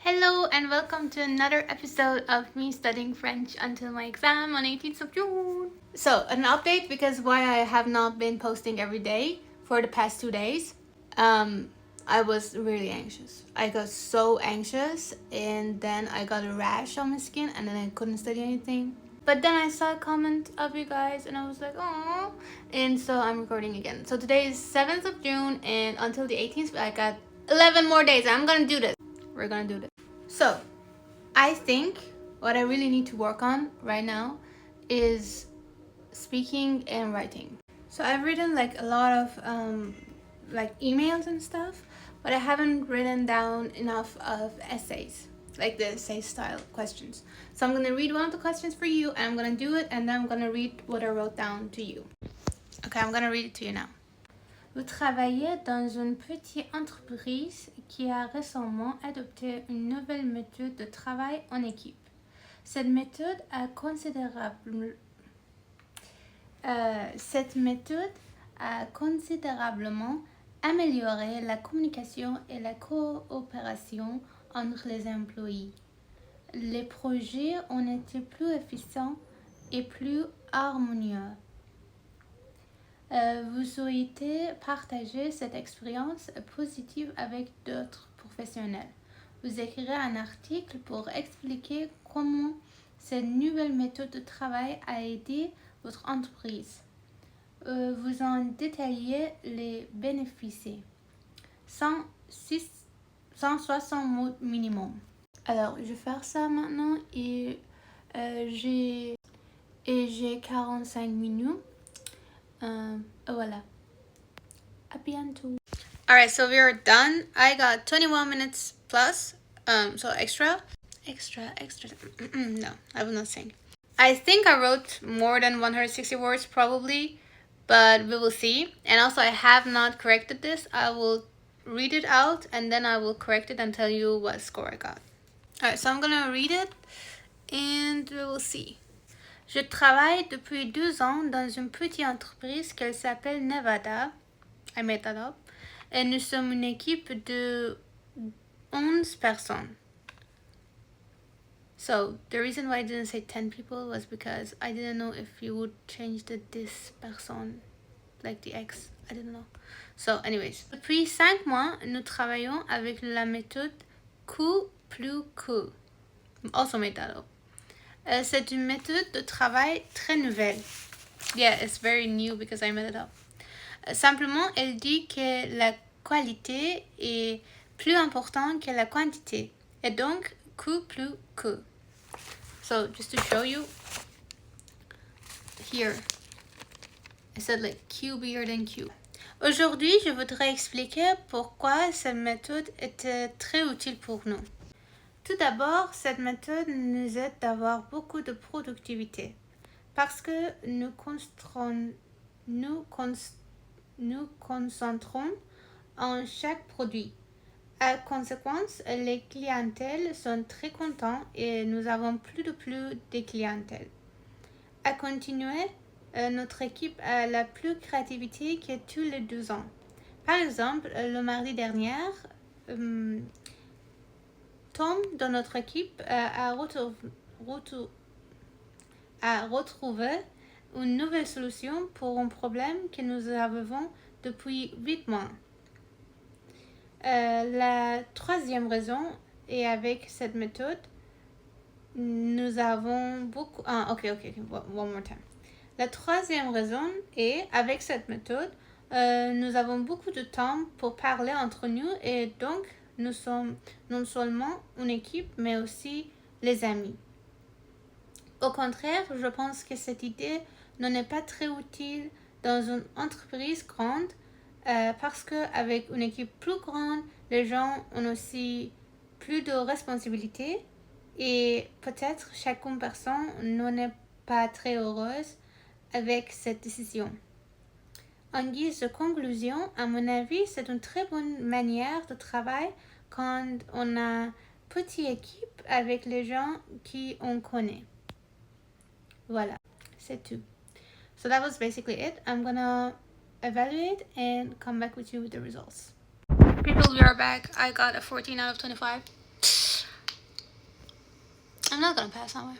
Hello and welcome to another episode of me studying French until my exam on 18th of June. So, an update because why I have not been posting every day for the past 2 days. I was really anxious. I got so anxious and then I got a rash on my skin and then I couldn't study anything. But then I saw a comment of you guys and I was like, oh, and so I'm recording again. So today is 7th of June and until the 18th I got 11 more days. I'm gonna do this. We're gonna do this. So, I think what I really need to work on right now is speaking and writing. So I've written like a lot of like emails and stuff, but I haven't written down enough of essays, like the essay style questions. So I'm gonna read one of the questions for you and I'm gonna do it and then I'm gonna read what I wrote down to you. Okay, I'm gonna read it to you now. Vous travaillez dans une petite entreprise qui a récemment adopté une nouvelle méthode de travail en équipe. Cette méthode a considérablement amélioré la communication et la coopération entre les employés. Les projets ont été plus efficients et plus harmonieux. Vous souhaitez partager cette expérience positive avec d'autres professionnels. Vous écrirez un article pour expliquer comment cette nouvelle méthode de travail a aidé votre entreprise. Vous en détaillez les bénéfices. 160 mots minimum. Alors, je vais faire ça maintenant et j'ai 45 minutes. Voilà. À bientôt. Alright, so we are done. I got 21 minutes plus, so extra. No, I will not sing. I think I wrote more than 160 words probably, but we will see. And also I have not corrected this. I will read it out and then I will correct it and tell you what score I got. Alright, so I'm gonna read it and we will see. Je travaille depuis 2 ans dans une petite entreprise qui s'appelle Nevada. I made that up. Et nous sommes une équipe de 11 personnes. So, the reason why I didn't say 10 people was because I didn't know if you would change the this person, like the X. I didn't know. So, anyways. Depuis 5 mois, nous travaillons avec la méthode Q plus Q. Also made that up. C'est une méthode de travail très nouvelle. Yeah, it's very new because I made it up. Simplement, elle dit que la qualité est plus importante que la quantité. Et donc, Q plus Q. So, just to show you, here, I said like Q bigger than Q. Aujourd'hui, je voudrais expliquer pourquoi cette méthode était très utile pour nous. Tout d'abord, cette méthode nous aide d'avoir beaucoup de productivité parce que nous concentrons en chaque produit. À conséquence, les clientèles sont très contents et nous avons plus de clientèle. À continuer, notre équipe a la plus créativité que tous les 2 ans. Par exemple, le mardi dernier, Tom, dans notre équipe, a retrouvé une nouvelle solution pour un problème que nous avons depuis 8 mois. La troisième raison est avec cette méthode, nous avons beaucoup... one more time. La troisième raison est avec cette méthode, nous avons beaucoup de temps pour parler entre nous et donc nous sommes non seulement une équipe, mais aussi les amis. Au contraire, je pense que cette idée n'est pas très utile dans une entreprise grande parce qu'avec une équipe plus grande, les gens ont aussi plus de responsabilités et peut-être chaque personne n'en est pas très heureuse avec cette décision. En guise de conclusion, à mon avis, c'est une très bonne manière de travailler quand on a une petite équipe avec les gens qui on connaît. Voilà, c'est tout. So that was basically it. I'm gonna evaluate and come back with you with the results. People, we are back. I got a 14 out of 25. I'm not gonna pass on it.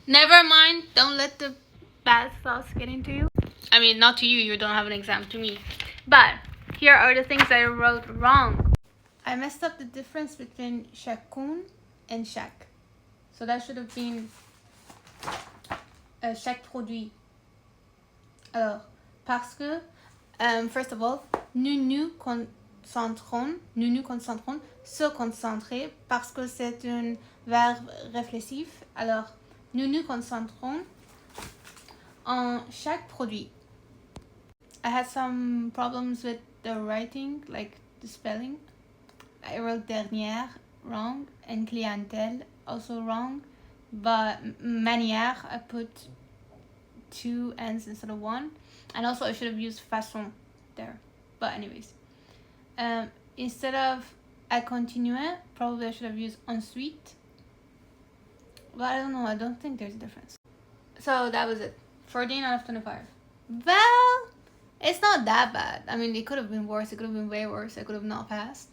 Never mind. Don't let the bad thoughts get into you. I mean, not to you. You don't have an exam. To me. But here are the things I wrote wrong. I messed up the difference between chacun and chaque. So that should have been chaque produit. Alors, parce que, first of all, nous concentrons, se concentrer, parce que c'est un verbe réflexif. Alors, nous concentrons en chaque produit. I had some problems with the writing, like the spelling. I wrote dernière wrong and clientèle also wrong, but manière I put 2 N's instead of 1, and also I should have used façon there. But anyways, instead of à continuer, probably I should have used ensuite. But I don't know. I don't think there's a difference. So that was it. 14 out of 25. Well, it's not that bad. I mean, it could have been worse. It could have been way worse. I could have not passed.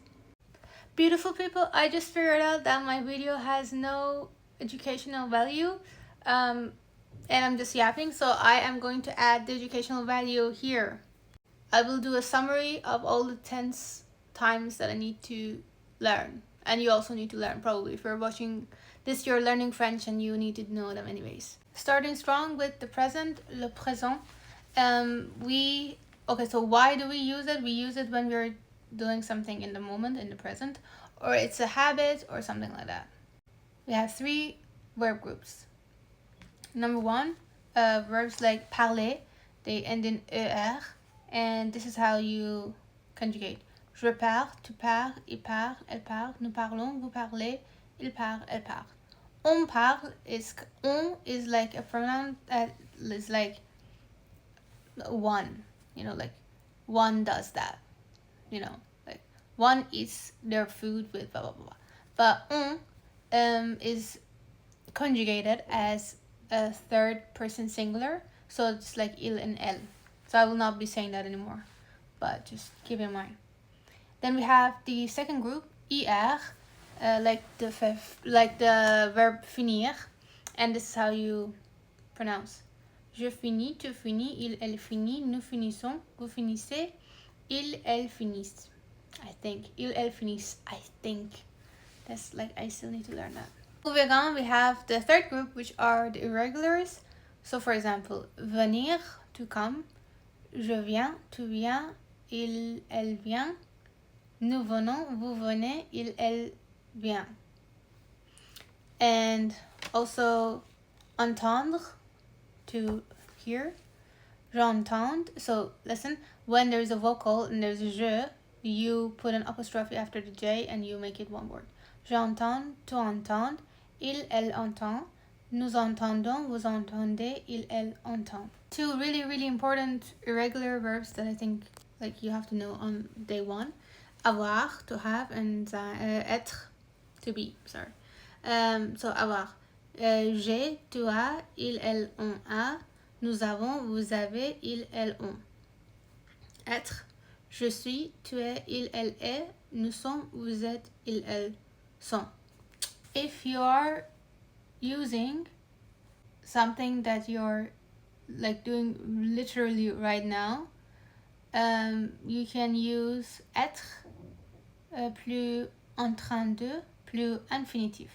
Beautiful people, I just figured out that my video has no educational value. And I'm just yapping. So I am going to add the educational value here. I will do a summary of all the tense times that I need to learn. And you also need to learn, probably. If you're watching this, you're learning French and you need to know them anyways. Starting strong with the present, le présent. Okay, so why do we use it? We use it when we're doing something in the moment, in the present, or it's a habit or something like that. We have 3 verb groups. Number 1, verbs like parler, they end in er, and this is how you conjugate. Je pars, tu pars, il part, elle part, nous parlons, vous parlez, il part, elle part. On parle is like a pronoun that is like one, like one does that, like one eats their food with blah blah blah. But on is conjugated as a third person singular, so it's like il and elle. So I will not be saying that anymore, but just keep in mind. Then we have the second group, ir, like the verb finir, and this is how you pronounce. Je finis, tu finis, il, elle finit, nous finissons, vous finissez, il, elle finissent. I think. Il, elle finissent. I think. That's like, I still need to learn that. Moving on, we have the third group, which are the irregulars. So for example, venir, to come, je viens, tu viens, il, elle vient, nous venons, vous venez, il, elle vient. And also entendre, to hear. J'entends. So listen, when there's a vocal and there's a je, you put an apostrophe after the j and you make it one word. J'entends, tu entends, il, elle entend, nous entendons, vous entendez, il, elle entend. 2 really, really important irregular verbs that I think like you have to know on day 1. Avoir, to have, and être, to be. Sorry. So avoir. J'ai, tu as, il, elle, on a, nous avons, vous avez, il, elle, on. Être. Je suis, tu es, il, elle est, nous sommes, vous êtes, il, elle sont. If you are using something that you're like doing literally right now, you can use être plus en train de, plus infinitif.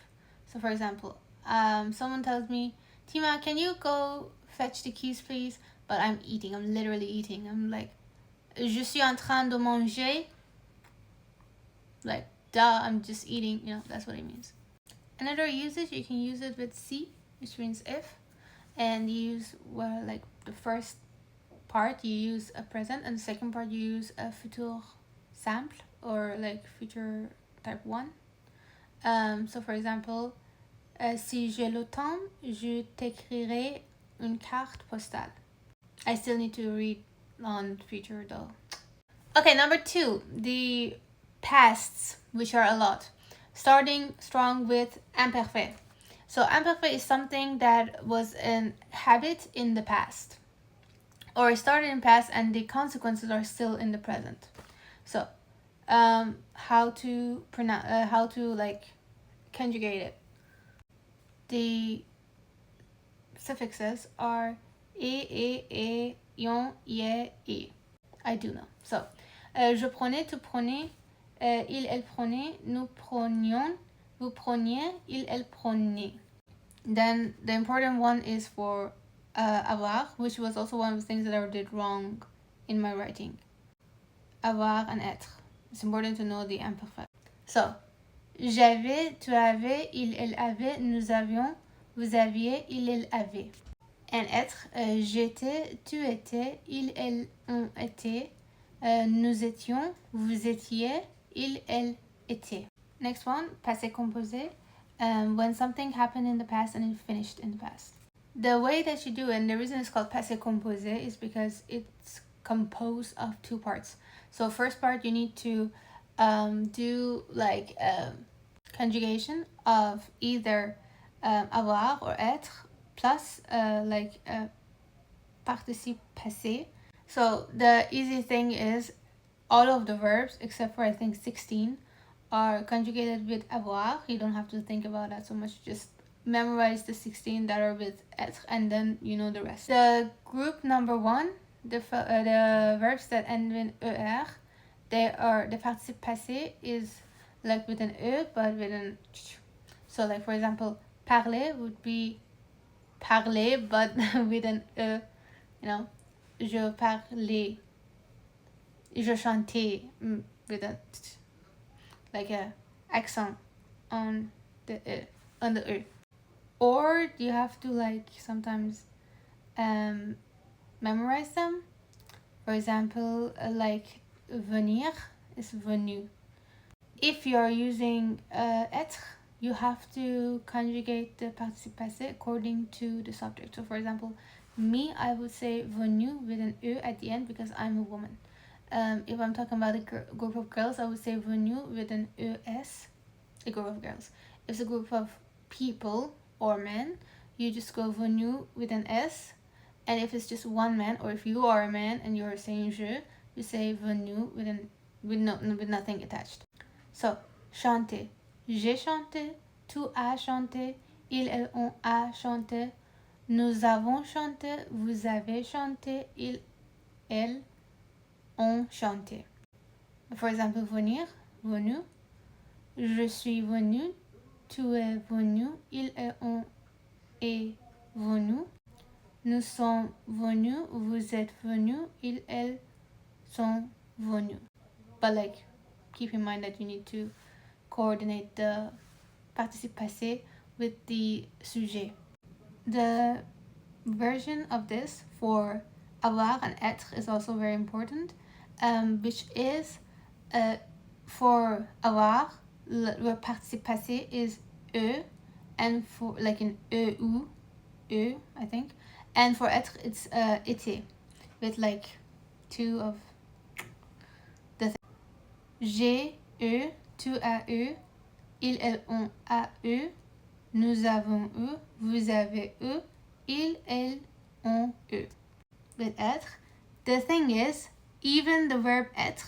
So for example, someone tells me, Tima, can you go fetch the keys please? But I'm eating, I'm literally eating. I'm like, je suis en train de manger. Like, duh, I'm just eating, that's what it means. Another usage, you can use it with si, which means if, and you use, like the first part you use a present and the second part you use a futur simple or like future type 1. So for example, si j'ai le temps, je t'écrirai une carte postale. I still need to read on future though. Okay, number 2, the pasts, which are a lot. Starting strong with imparfait. So imparfait is something that was a habit in the past, or it started in the past and the consequences are still in the present. So how to like conjugate it. the suffixes are e, yon, ye, e. I do know. So, je prenais, tu prenais, il, elle prenait, nous prenions, vous preniez, il, elle prenait. Then the important one is for avoir, which was also one of the things that I did wrong in my writing. Avoir and être. It's important to know the imperfect. So, j'avais, tu avais, il, elle avait, nous avions, vous aviez, il, elle avait. And être, j'étais, tu étais, il, elle, on était, nous étions, vous étiez, il, elle était. Next one, passé composé. When something happened in the past and it finished in the past. The way that you do it, and the reason it's called passé composé is because it's composed of two parts. So first part, you need to do like conjugation of either avoir or être plus participe passé. So the easy thing is all of the verbs except for I think 16 are conjugated with avoir. You don't have to think about that so much. Just memorize the 16 that are with être and then you know the rest. The group number 1, the verbs that end in er, they are the participe passé is like with an e but with an ch. So like for example, parler would be parler but with an e. You know, je parlais, je chantais with a like a accent on the e. Or you have to like sometimes memorize them. For example, like venir is venu. If you're using être, you have to conjugate the participe passé according to the subject. So for example, me, I would say venu with an e at the end because I'm a woman. If I'm talking about a group of girls, I would say venu with an es, a group of girls. If it's a group of people or men, you just go venu with an s. And if it's just one man, or if you are a man and you're saying je, you say venu with nothing attached. So, chanter. J'ai chanté, tu as chanté, il, elle, on a chanté, nous avons chanté, vous avez chanté, il, elle, on chanté. For example, venir, venu, je suis venu, tu es venu, il, elle, on est venu, nous sommes venus, vous êtes venus, ils, elles sont venus. But like, keep in mind that you need to coordinate the participe passé with the sujet. The version of this for avoir and être is also very important, which is for avoir, le participe passé is e, and for like an eu, e, I think, and for être it's été, with like two of the things. J'ai eu, tu as eu, ils, elles, on a eu, nous avons eu, vous avez eu, ils, elles, ont eu. With être, the thing is, even the verb être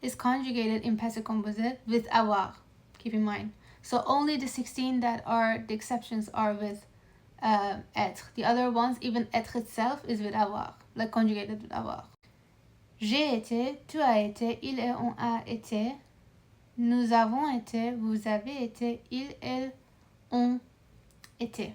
is conjugated in passé composé with avoir. Keep in mind. So only the 16 that are the exceptions are with être. The other ones, even être itself is with avoir, like conjugated with avoir. J'ai été, tu as été, il et on a été, nous avons été, vous avez été, ils, elles, ont été.